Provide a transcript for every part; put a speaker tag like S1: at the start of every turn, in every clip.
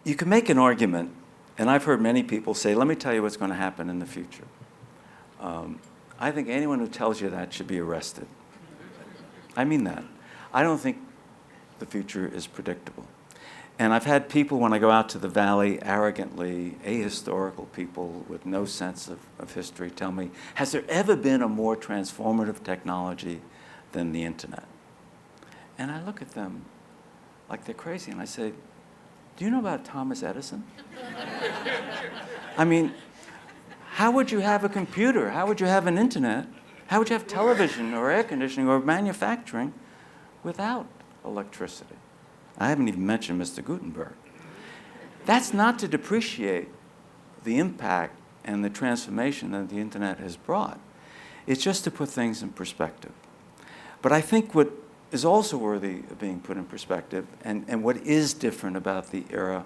S1: you can make an argument, and I've heard many people say, let me tell you what's going to happen in the future. I think anyone who tells you that should be arrested. I mean that. I don't think the future is predictable. And I've had people, when I go out to the Valley, arrogantly, ahistorical people with no sense of history, tell me, has there ever been a more transformative technology than the internet? And I look at them like they're crazy, and I say, do you know about Thomas Edison? I mean, how would you have a computer? How would you have an internet? How would you have television or air conditioning or manufacturing without electricity? I haven't even mentioned Mr. Gutenberg. That's not to depreciate the impact and the transformation that the internet has brought. It's just to put things in perspective. But I think what is also worthy of being put in perspective, and what is different about the era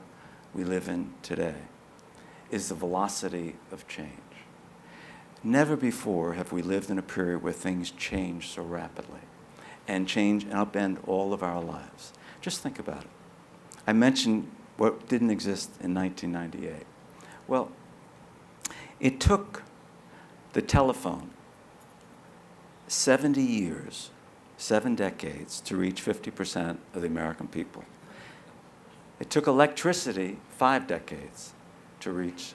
S1: we live in today, is the velocity of change. Never before have we lived in a period where things change so rapidly and change and upend all of our lives. Just think about it. I mentioned what didn't exist in 1998. Well, it took the telephone 70 years, 7 decades, to reach 50% of the American people. It took electricity 5 decades to reach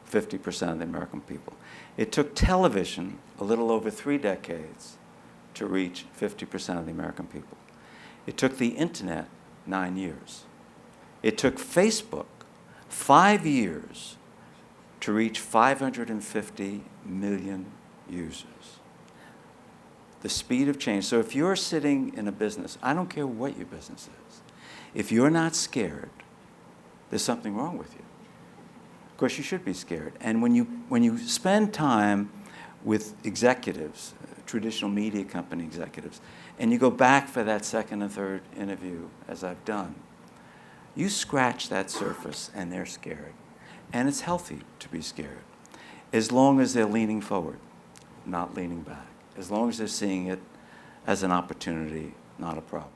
S1: 50% of the American people. It took television a little over 3 decades to reach 50% of the American people. It took the internet 9 years. It took Facebook 5 years to reach 550 million users. The speed of change. So if you're sitting in a business, I don't care what your business is, if you're not scared, there's something wrong with you. Of course, you should be scared. And when you spend time with executives, traditional media company executives, and you go back for that second and third interview, as I've done, you scratch that surface and they're scared. And it's healthy to be scared, as long as they're leaning forward, not leaning back, as long as they're seeing it as an opportunity, not a problem.